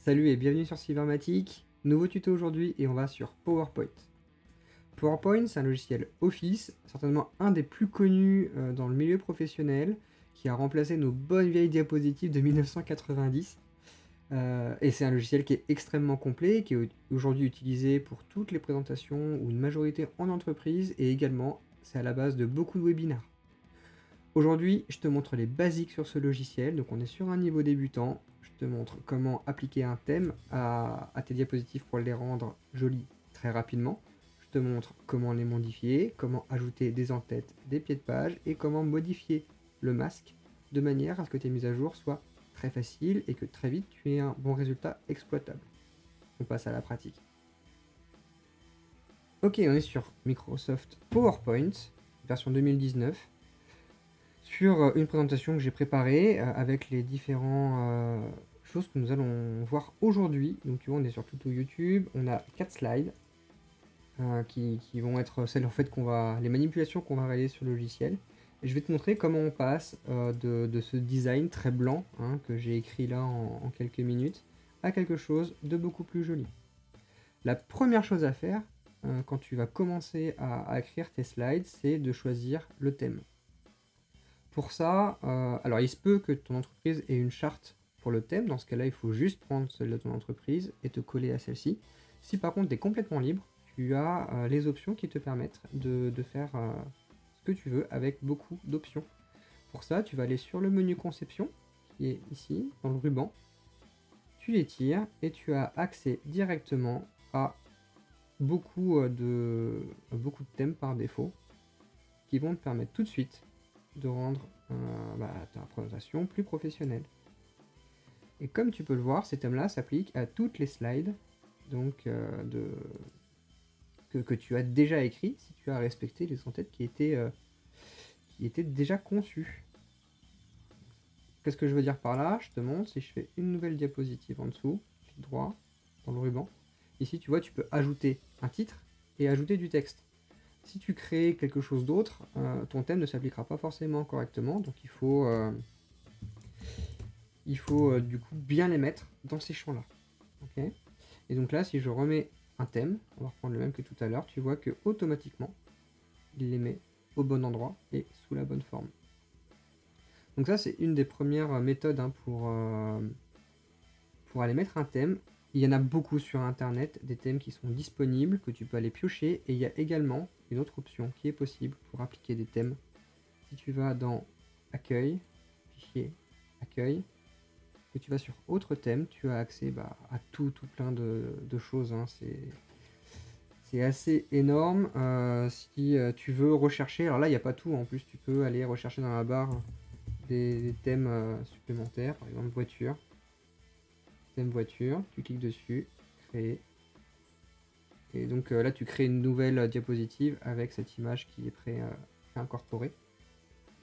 Salut et bienvenue sur Cybermatic. Nouveau tuto aujourd'hui et on va sur PowerPoint. PowerPoint, c'est un logiciel Office, certainement un des plus connus dans le milieu professionnel, qui a remplacé nos bonnes vieilles diapositives de 1990. Et c'est un logiciel qui est extrêmement complet, qui est aujourd'hui utilisé pour toutes les présentations ou une majorité en entreprise, et également c'est à la base de beaucoup de webinaires. Aujourd'hui, je te montre les basiques sur ce logiciel, donc on est sur un niveau débutant. Je te montre comment appliquer un thème à tes diapositives pour les rendre jolies très rapidement. Je te montre comment les modifier, comment ajouter des en-têtes, des pieds de page et comment modifier le masque de manière à ce que tes mises à jour soient très faciles et que très vite tu aies un bon résultat exploitable. On passe à la pratique. Ok, on est sur Microsoft PowerPoint, version 2019. Sur une présentation que j'ai préparée avec les différentes choses que nous allons voir aujourd'hui. Donc tu vois, on est sur Tuto YouTube, on a 4 slides qui vont être celles en fait les manipulations qu'on va réaliser sur le logiciel. Et je vais te montrer comment on passe de ce design très blanc que j'ai écrit là en quelques minutes à quelque chose de beaucoup plus joli. La première chose à faire quand tu vas commencer à écrire tes slides, c'est de choisir le thème. Pour ça, alors il se peut que ton entreprise ait une charte pour le thème. Dans ce cas-là, il faut juste prendre celle de ton entreprise et te coller à celle-ci. Si par contre tu es complètement libre, tu as les options qui te permettent de faire ce que tu veux avec beaucoup d'options. Pour ça, tu vas aller sur le menu conception, qui est ici, dans le ruban. Tu l'étires et tu as accès directement à beaucoup de thèmes par défaut qui vont te permettre tout de suite de rendre ta présentation plus professionnelle. Et comme tu peux le voir, ces thèmes-là s'appliquent à toutes les slides donc, que tu as déjà écrit si tu as respecté les en-têtes qui étaient déjà conçues. Qu'est-ce que je veux dire par là? Je te montre, si je fais une nouvelle diapositive en dessous, clic droit, dans le ruban, ici tu vois, tu peux ajouter un titre et ajouter du texte. Si tu crées quelque chose d'autre, ton thème ne s'appliquera pas forcément correctement, donc il faut du coup bien les mettre dans ces champs-là. Okay, et donc là, si je remets un thème, on va reprendre le même que tout à l'heure, tu vois que automatiquement, il les met au bon endroit et sous la bonne forme. Donc ça, c'est une des premières méthodes pour aller mettre un thème. Il y en a beaucoup sur internet, des thèmes qui sont disponibles, que tu peux aller piocher, et il y a également une autre option qui est possible pour appliquer des thèmes. Si tu vas dans Accueil, Fichier, Accueil, que tu vas sur Autres thèmes, tu as accès à tout plein de choses. C'est assez énorme. Si tu veux rechercher, alors là il n'y a pas tout, en plus tu peux aller rechercher dans la barre des thèmes supplémentaires, par exemple voiture. Thème voiture, tu cliques dessus, créer. Et donc là, tu crées une nouvelle diapositive avec cette image qui est pré-incorporée.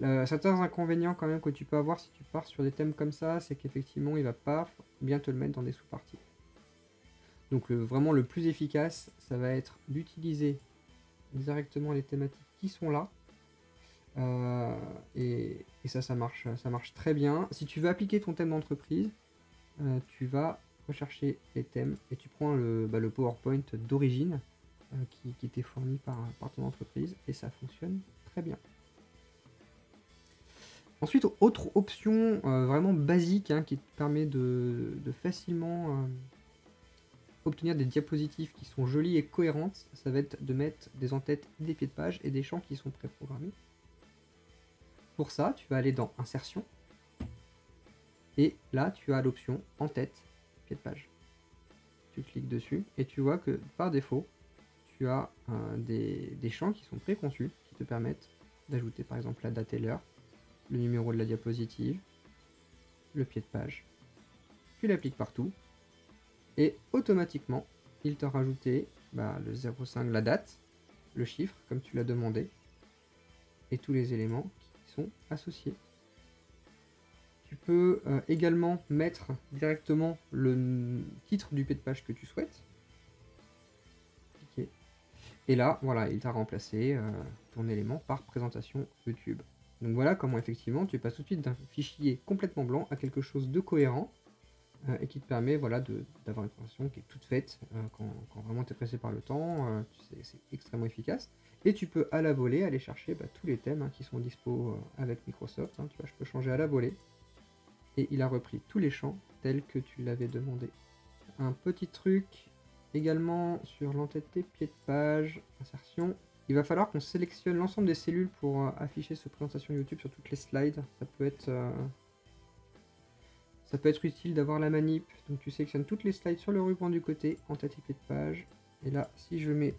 Certains inconvénients quand même que tu peux avoir si tu pars sur des thèmes comme ça, c'est qu'effectivement, il va pas bien te le mettre dans des sous-parties. Donc vraiment le plus efficace, ça va être d'utiliser directement les thématiques qui sont là. Et ça marche très bien. Si tu veux appliquer ton thème d'entreprise, tu vas rechercher les thèmes et tu prends le PowerPoint d'origine qui était fourni par ton entreprise et ça fonctionne très bien. Ensuite, autre option vraiment basique qui te permet de facilement obtenir des diapositives qui sont jolies et cohérentes, ça va être de mettre des en-têtes, des pieds de page et des champs qui sont préprogrammés. Pour ça, tu vas aller dans Insertion. Et là, tu as l'option en-tête, pied de page. Tu cliques dessus et tu vois que par défaut, tu as des champs qui sont préconçus qui te permettent d'ajouter par exemple la date et l'heure, le numéro de la diapositive, le pied de page. Tu l'appliques partout et automatiquement, il t'a rajouté le 05, la date, le chiffre comme tu l'as demandé et tous les éléments qui sont associés. Tu peux également mettre directement le titre du pied de page que tu souhaites. Okay. Et là, voilà, il t'a remplacé ton élément par présentation YouTube. Donc voilà comment effectivement tu passes tout de suite d'un fichier complètement blanc à quelque chose de cohérent et qui te permet voilà, d'avoir une présentation qui est toute faite quand vraiment tu es pressé par le temps. C'est extrêmement efficace. Et tu peux à la volée aller chercher tous les thèmes qui sont dispo avec Microsoft. Tu vois, je peux changer à la volée. Et il a repris tous les champs tels que tu l'avais demandé. Un petit truc également sur l'entêté, pied de page, insertion. Il va falloir qu'on sélectionne l'ensemble des cellules pour afficher cette présentation YouTube sur toutes les slides. Ça peut être utile d'avoir la manip. Donc tu sélectionnes toutes les slides sur le ruban du côté, en-tête et pied de page. Et là, si je mets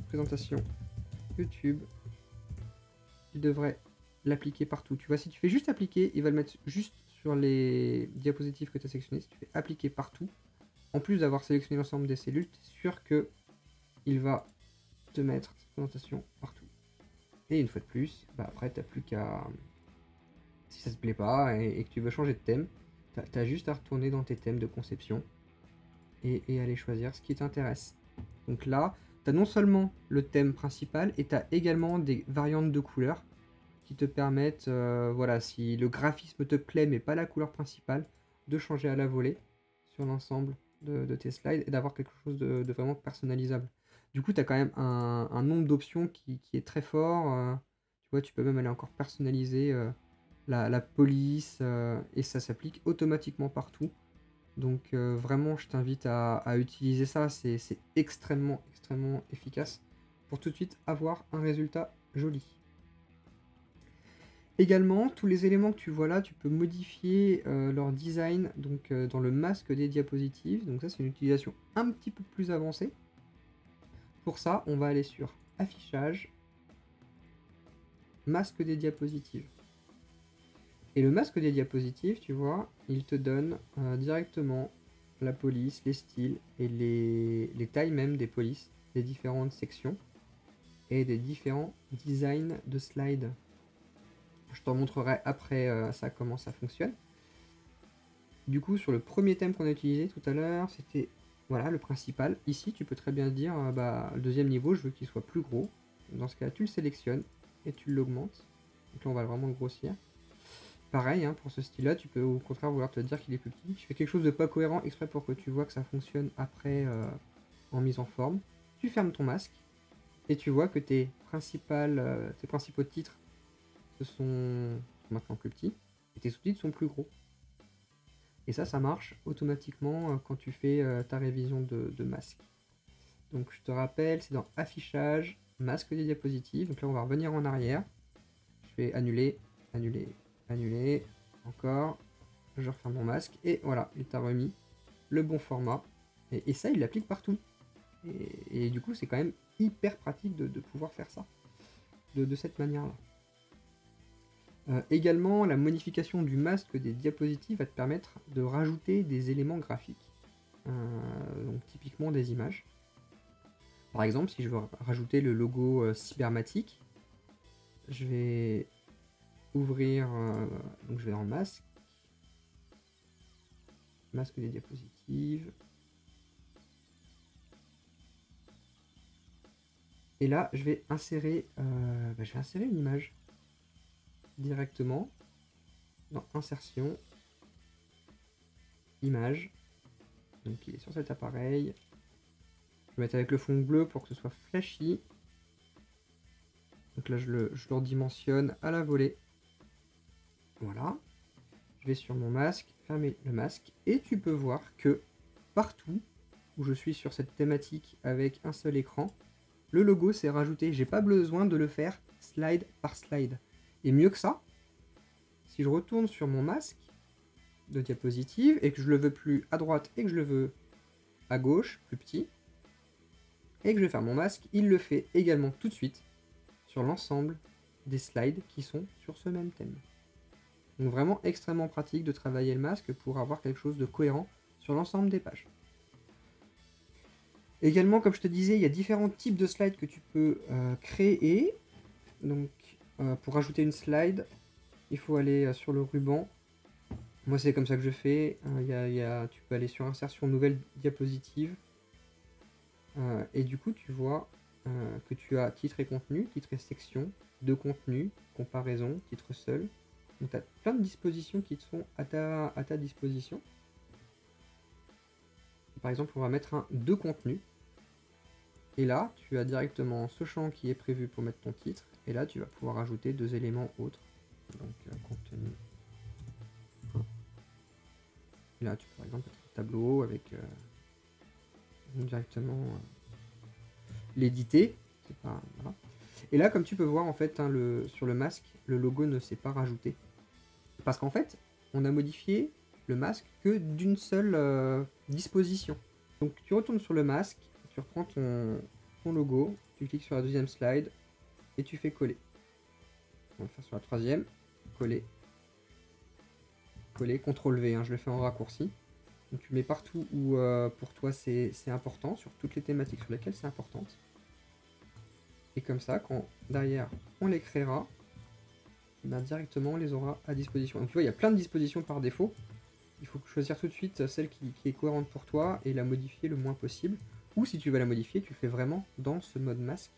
présentation YouTube, il devrait l'appliquer partout. Tu vois, si tu fais juste appliquer, il va le mettre juste sur les diapositives que tu as sélectionnées. Si tu fais appliquer partout, en plus d'avoir sélectionné l'ensemble des cellules, tu es sûr que il va te mettre cette présentation partout. Et une fois de plus, après, tu n'as plus qu'à... Si ça te plaît pas et que tu veux changer de thème, tu as juste à retourner dans tes thèmes de conception et aller choisir ce qui t'intéresse. Donc là, tu as non seulement le thème principal, et tu as également des variantes de couleurs qui te permettent, voilà, si le graphisme te plaît mais pas la couleur principale, de changer à la volée sur l'ensemble de tes slides et d'avoir quelque chose de vraiment personnalisable. Du coup, tu as quand même un nombre d'options qui est très fort. Tu vois, tu peux même aller encore personnaliser la police et ça s'applique automatiquement partout. Donc vraiment, je t'invite à utiliser ça. C'est extrêmement, extrêmement efficace pour tout de suite avoir un résultat joli. Également, tous les éléments que tu vois là, tu peux modifier leur design donc, dans le masque des diapositives. Donc ça, c'est une utilisation un petit peu plus avancée. Pour ça, on va aller sur Affichage, Masque des diapositives. Et le masque des diapositives, tu vois, il te donne directement la police, les styles et les tailles même des polices, des différentes sections et des différents designs de slides. Je t'en montrerai après ça comment ça fonctionne. Du coup, sur le premier thème qu'on a utilisé tout à l'heure, c'était voilà, le principal. Ici, tu peux très bien dire, le deuxième niveau, je veux qu'il soit plus gros. Dans ce cas, tu le sélectionnes et tu l'augmentes. Donc là, on va vraiment le grossir. Pareil, pour ce style-là, tu peux au contraire vouloir te dire qu'il est plus petit. Je fais quelque chose de pas cohérent exprès pour que tu vois que ça fonctionne après en mise en forme. Tu fermes ton masque et tu vois que tes principaux titres sont maintenant plus petits et tes sous-titres sont plus gros. Et ça marche automatiquement quand tu fais ta révision de masque. Donc je te rappelle, c'est dans Affichage, Masque des diapositives. Donc là, on va revenir en arrière. Je fais Annuler, Annuler, Annuler. Encore. Je referme mon masque. Et voilà, il t'a remis le bon format. Et ça, il l'applique partout. Et du coup, c'est quand même hyper pratique de pouvoir faire ça. De cette manière-là. Également, la modification du masque des diapositives va te permettre de rajouter des éléments graphiques, donc typiquement des images. Par exemple, si je veux rajouter le logo Cybermatic, je vais ouvrir, donc je vais dans masque, masque des diapositives, et là je vais insérer une image directement dans Insertion, Image. Donc il est sur cet appareil. Je vais mettre avec le fond bleu pour que ce soit flashy. Donc là je le redimensionne à la volée. Voilà. Je vais sur mon masque, fermer le masque, et tu peux voir que partout où je suis sur cette thématique avec un seul écran, le logo s'est rajouté. J'ai pas besoin de le faire slide par slide. Et mieux que ça, si je retourne sur mon masque de diapositive et que je le veux plus à droite et que je le veux à gauche, plus petit, et que je vais faire mon masque, il le fait également tout de suite sur l'ensemble des slides qui sont sur ce même thème. Donc vraiment extrêmement pratique de travailler le masque pour avoir quelque chose de cohérent sur l'ensemble des pages. Également, comme je te disais, il y a différents types de slides que tu peux créer. Donc pour ajouter une slide, il faut aller sur le ruban. Moi c'est comme ça que je fais. Tu peux aller sur Insertion, Nouvelle diapositive. Et du coup tu vois que tu as titre et contenu, titre et section, de contenu, comparaison, titre seul. Donc tu as plein de dispositions qui sont à ta disposition. Par exemple, on va mettre un de contenu. Et là, tu as directement ce champ qui est prévu pour mettre ton titre. Et là, tu vas pouvoir ajouter 2 éléments autres. Donc, contenu. Et là, tu peux par exemple mettre un tableau avec directement l'éditer. Voilà. Et là, comme tu peux voir, en fait, hein, sur le masque, le logo ne s'est pas rajouté. Parce qu'en fait, on a modifié le masque que d'une seule disposition. Donc, tu retournes sur le masque, tu reprends ton logo, tu cliques sur la deuxième slide et tu fais coller. On va le faire sur la troisième, coller, coller, CTRL V, hein, je le fais en raccourci. Donc tu mets partout où pour toi c'est important, sur toutes les thématiques sur lesquelles c'est important. Et comme ça, quand derrière on les créera, ben, directement on les aura à disposition. Donc tu vois, il y a plein de dispositions par défaut. Il faut choisir tout de suite celle qui est cohérente pour toi et la modifier le moins possible. Ou si tu veux la modifier, tu le fais vraiment dans ce mode masque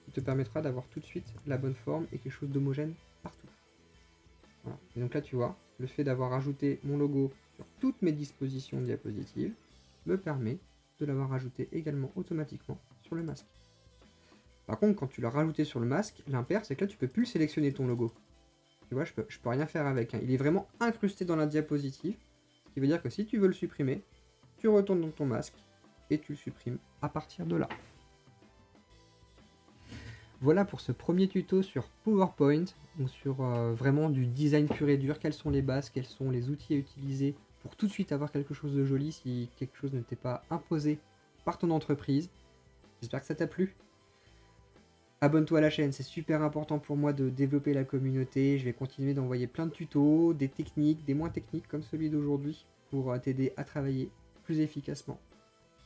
qui te permettra d'avoir tout de suite la bonne forme et quelque chose d'homogène partout. Voilà. Et donc là tu vois, le fait d'avoir ajouté mon logo sur toutes mes dispositions diapositives me permet de l'avoir ajouté également automatiquement sur le masque. Par contre, quand tu l'as rajouté sur le masque, l'impair, c'est que là tu peux plus sélectionner ton logo. Tu vois, je peux rien faire avec. Hein. Il est vraiment incrusté dans la diapositive, ce qui veut dire que si tu veux le supprimer, tu retournes dans ton masque et tu le supprimes à partir de là. Voilà pour ce premier tuto sur PowerPoint, donc sur vraiment du design pur et dur, quelles sont les bases, quels sont les outils à utiliser pour tout de suite avoir quelque chose de joli si quelque chose ne t'est pas imposé par ton entreprise. J'espère que ça t'a plu. Abonne-toi à la chaîne, c'est super important pour moi de développer la communauté. Je vais continuer d'envoyer plein de tutos, des techniques, des moins techniques comme celui d'aujourd'hui pour t'aider à travailler plus efficacement.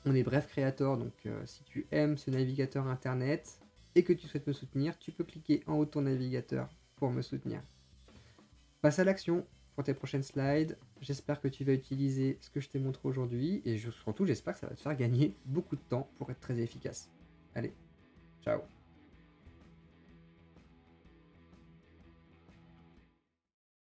On est Bref Creator, donc si tu aimes ce navigateur internet et que tu souhaites me soutenir, tu peux cliquer en haut de ton navigateur pour me soutenir. Passe à l'action pour tes prochaines slides. J'espère que tu vas utiliser ce que je t'ai montré aujourd'hui et surtout j'espère que ça va te faire gagner beaucoup de temps pour être très efficace. Allez, ciao!